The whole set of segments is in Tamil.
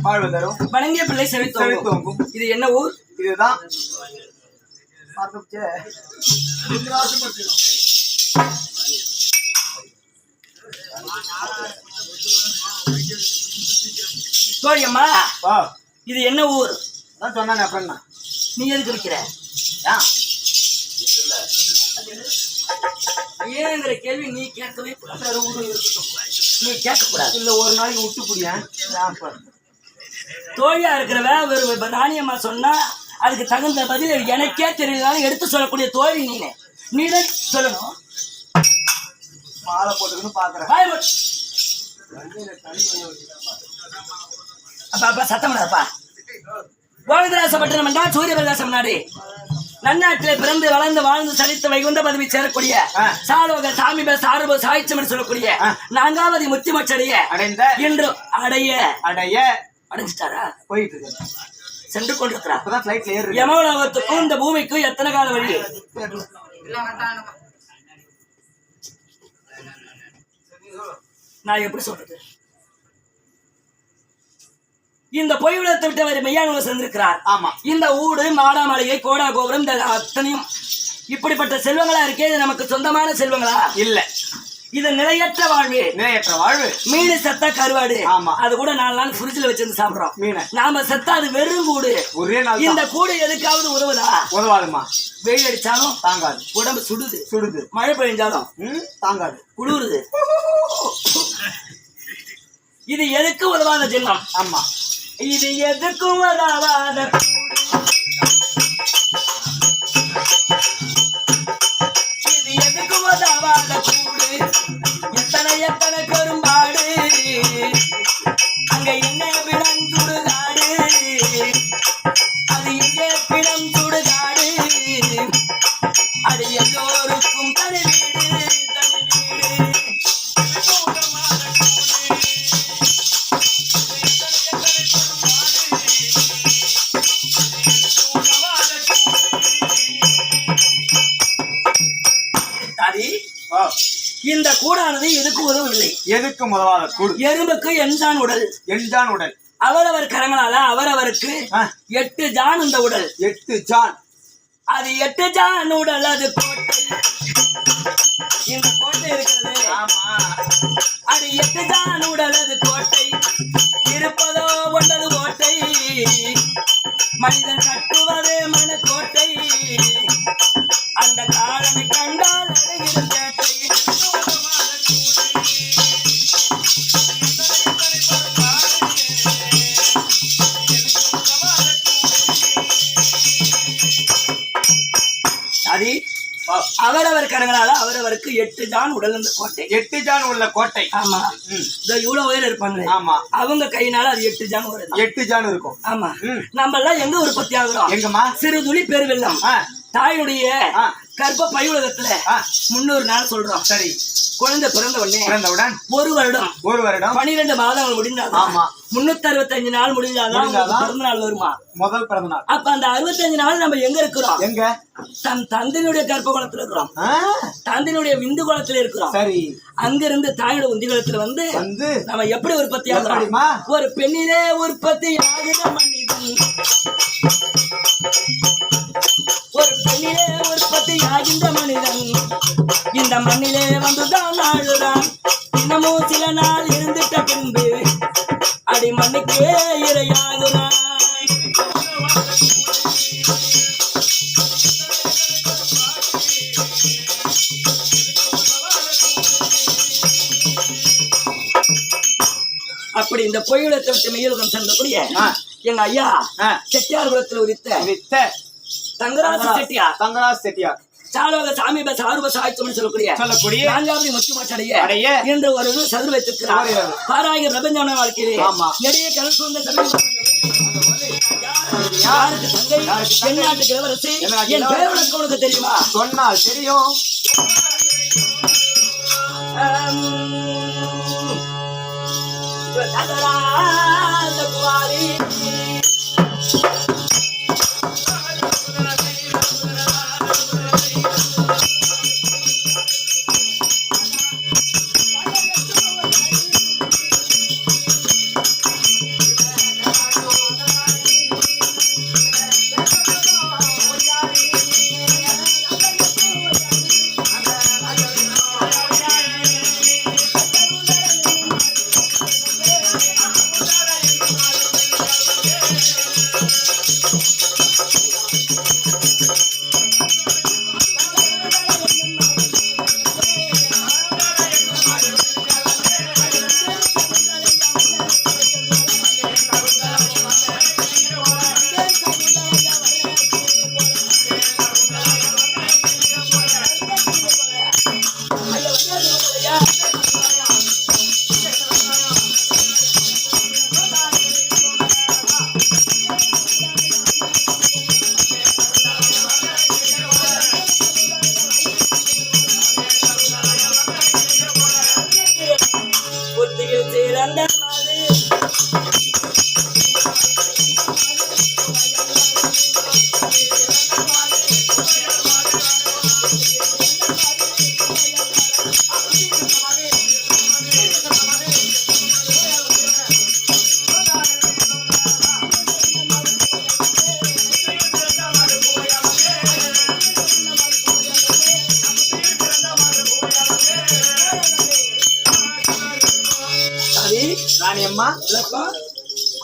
வாழ்வதரும் வணங்கிய பிள்ளை செவித்தோங்கும். இது என்ன ஊர்? இதுதான் தோழியம்மா, இது என்ன ஊர்? சொன்ன அப்புறம் நீ எதுக்கு இருக்கிற? ஏங்கிற கேள்வி நீ கேட்கவே கூடாது. நீ கேட்க கூடாது. இல்ல ஒரு நாளைக்கு விட்டு புடியா தோழியா இருக்கிறவ ஒரு ராணியம்மா சொன்னா அதுக்கு தகுந்த பதில் எனக்கே தெரியலனாலும் எடுத்து சொல்லக்கூடிய தோழி நீதான் சொல்லணும். மாலை போட்டுக்கணும் பாக்குறேன். அப்பா சத்தம்டாப்பா. கோவிந்தராசப்பட்டினம் என்றால் சூரிய பிரகாசம் நாடு. நன்னாட்டிலே பிறந்து வளர்ந்து வாழ்ந்து சலித்து வைகுண்ட பதவி சேரக்கூடிய சாலோக சாமிப சாரப சாய்ச்சம் என்று சொல்லக்கூடிய நான்காவது முத்திமச்சடைய என்று அடைஞ்சிட்டாரா? போயிட்டு இருக்கு. சென்று கொண்டிருக்கிறார். அப்பதான் ஃளைட்ல ஏறு. யமலோகத்துக்கும் இந்த பூமிக்கும் எத்தனை கால வழி? நான் எப்படி சொல்றது? இந்த பொய் உலகத்தை விட்டு அவர் மெய்யான சேர்ந்திருக்கிறார். ஆமா. இந்த ஊடு மாடாமலையை கோடா கோபுரம் இந்த அத்தனையும் இப்படிப்பட்ட செல்வங்களா இருக்கே. இது நமக்கு சொந்தமான செல்வங்களா? இல்ல. இது நிலையற்ற வாழ்வு. நிலையற்ற வாழ்வு. மீன் செத்தா கருவாடு. ஆமா. அது கூட 4 நாள் ஃப்ரிட்ஜ்ல வச்சிருந்து சாப்பிடுறோம். மீன் நாம செத்தா அது வெறும் கூடு. ஒரே நாள். இந்த கூடு எதுக்காவது உதவுதா? உதவாதுமா. வெயில் அடிச்சாலும் தாங்காது. உடம்பு சுடுது. மழை பெய்ஞ்சாலும் தாங்காது. குளிருது. இது எதுக்கு உதவாத ஜென்மம்? ஆமா. இது எதுக்கும் உதவாத இது எதுக்கும் உதவாத கூடு. எத்தனை எத்தனை பெரும்பாடு அங்க என்ன பிணம் சுடுகாடு. அது எங்கே பிணம் சுடுகாடு. அது எல்லோருக்கும் தனி வீடு தனி வீடு. இந்த கூடானது எதுக்கு உதவவில்லை. எதுக்கும் உதவாத கூடு. எறும்புக்கு எண்ஜான் உடல். எண்ஜான் உடல். அவரவர் கரங்களால அவரவருக்கு 8 ஜான் இந்த உடல். 8 ஜான். அது 8 ஜான் உடல். அது கோட்டை. இந்த கோட்டை இருக்கிறது. ஆமா. அது 8 ஜான் உடல். அது கோட்டை. இருப்பதோ ஒன்பது கோட்டை. மனிதன் கட்டுவதே மனக்கோட்டை. அந்த காலனை கண்டால் அடைகிற கேட்டை. அவரவர் கரங்களால அவரவருக்கு 8 ஜான் உடல் இந்த கோட்டை. 8 ஜான் உள்ள கோட்டை. ஆமா. இவ்வளவு உயரம் இருப்பாங்க. ஆமா. அவங்க கையினால அது 8 ஜான் வரும். 8 ஜான் இருக்கும். ஆமா. நம்ம எல்லாம் எங்க உற்பத்தி ஆகுறோம்? எங்கம்மா? சிறு துளி பெருவெள்ளம். தாயுடைய கர்ப்ப பையுலகத்துல 300 நாள் சொல்றோம். சரி. குழந்தை பிறந்தவுடன் ஒரு வருடம் 12 மாதங்கள் முடிந்தாதான் 365 நாள் முடிஞ்சாதான் பிறந்த நாள் வருமா? முதல் பிறந்த நாள். அப்ப அந்த 65 நாள் நம்ம எங்க இருக்கிறோம்? எங்க? தன் தந்தையினுடைய கர்ப்ப குளத்துல இருக்கிறோம். தந்தையினுடைய விந்து குளத்துல இருக்கிறோம். சரி. அங்கிருந்து தாயோட உந்தி குளத்துல வந்து நம்ம எப்படி உற்பத்தி ஆகிறோம்? ஒரு பெண்ணிலே உற்பத்தி ஆகிற மனிதன். ஒரு பெண்ணிலே உற்பத்தி ஆகின்ற மனிதன் இந்த மண்ணிலே வந்துதான் ஆழுதான். இன்னமும் சில நாள் இருந்துட்ட பின்பு அடி மண்ணுக்கே இரையாகுறான். அப்படி இந்த பொய்யுலகத்தை விட்டு மெய்யுலகம் சென்றக்கூடிய எங்க ஐயா செட்டியார் குலத்தில் உரித்த தங்கராஜ் செட்டியார். சாலோக சாமீப சாருப சாய்ச்சம் சொல்லக்கூடிய நான்காவது முத்துமாச்சடைய என்று ஒரு சதுர வைத்திருக்கிறார். பாராய பிரபஞ்சமான வாழ்க்கையிலே நிறைய கடல் சூழ்ந்த யாருக்கு தங்கை தென்னாட்டுக்கு இளவரசி என் பேர் உனக்கு தெரியுமா? சொன்னால் தெரியும். குமாரி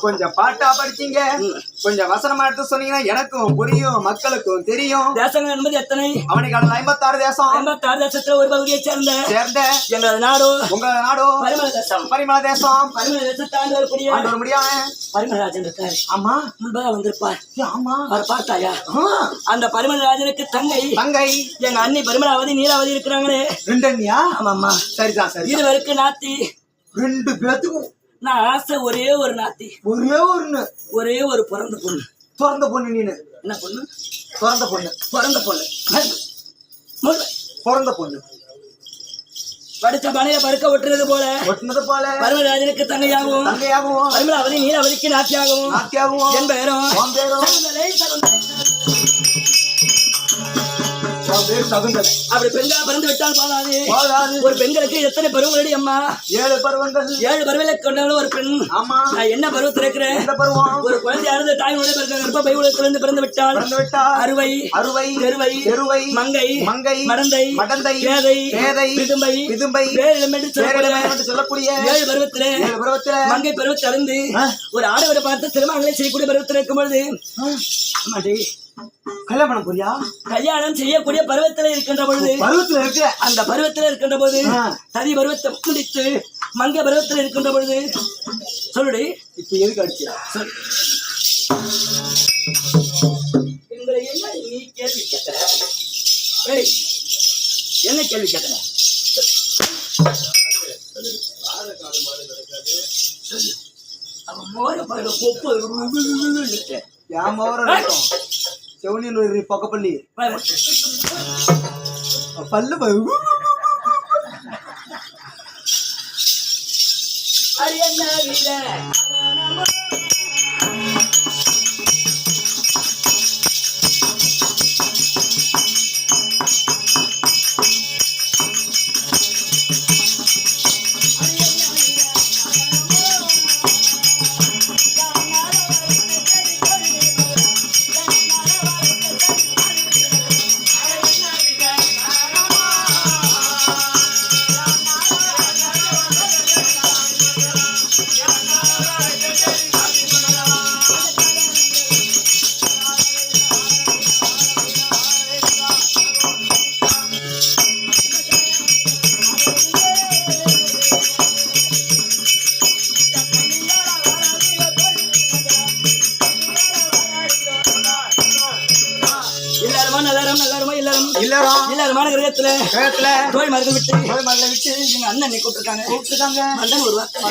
கொஞ்சம் பாட்டா படிச்சீங்க, கொஞ்சம் வசனமா எடுத்து சொன்னீங்கன்னா எனக்கும் புரியும், மக்களுக்கும் தெரியும். தேசங்கள் என்பது எத்தனை? அவனுக்கு 56 தேசம். 56 தேசத்துல ஒரு பகுதியை சேர்ந்த எங்களது நாடோ உங்களது நாடோ பரிமள தேசம். பரிமள தேசம். பரிமள தேசத்தை ஆண்டு வரக்கூடிய முடியாம பரிமளராஜன் இருக்காரு. ஆமா, முன்பதாக வந்திருப்பார். ஆமா, அவர் பார்த்தாயா? அந்த பரிமளராஜனுக்கு தங்கை எங்க அண்ணி பரிமளாவதி நீலாவதி இருக்கிறாங்களே. 2 அண்ணியா? ஆமாமா, சரிதான். சரி, இதுவரைக்கும் நாத்தி 2 பேத்துக்கும் நான் ஆசை ஒரே ஒரு நாத்தி, ஒரே ஒரு பிறந்த பொண்ணு. பிறந்த பொண்ணு? நீனு என்ன பொண்ணு? பிறந்த பொண்ணு. பிறந்த பொண்ணு. பிறந்த பொண்ணு படிச்ச பனைய பருக்க ஒட்டுறது போல பரிமளராஜனுக்கு தங்கையாகவும் பரிமளாவதி நீலாவதிக்கு நாத்தியாகவும் என் பெயரும் அப்படி பெண்களா பிறந்து விட்டால் பாலாது. ஒரு பெண்களுக்கு எத்தனை பருவங்களடி அம்மா? 7 பருவங்கள். 7 பருவங்களை கொண்டாலும் ஒரு பெண். நான் என்ன பருவத்தில் இருக்கிறேன்? ஒரு குழந்தையானது தாய்மொழி கர்ப்பப்பை உலகத்திலிருந்து பிறந்து விட்டால் அறுவை தெருவை மங்கை மடந்தை பேதை விதும்பை வேறிடம் என்று சொல்லக்கூடிய 7 பருவத்திலே மங்கை பருவத்தை அருந்து ஒரு ஆடவரை பார்த்து திருமணங்களை செய்யக்கூடிய பருவத்தில் இருக்கும் பொழுது கல்யாணம் செய்யக்கூடிய பருவத்தில் இருக்கின்ற பொழுது அந்த பருவத்தில் இருக்கின்ற போது தனி பருவத்தை முடித்து மங்க பருவத்தில் இருக்கின்ற பொழுது சொல்லுடி. இப்ப எதுக்கு அடிச்சியா? எங்களை என்ன நீ கேள்வி கேட்கிற? என்ன கேள்வி கேட்கிற? அவன் மோர பாரு பொப்பு செவனில் பக்கப்பள்ளி பல்லு இல்லறமா நல்லாரமா இல்லறம் இல்லறம் இல்லறமான கிரகத்துல கிரகத்துல தோய் மருந்து விட்டு மகளை விட்டு எங்க அண்ணன் கூப்பிட்டுருக்காங்க கூப்பிட்டுருக்காங்க அண்ணன் ஒரு வார்த்தை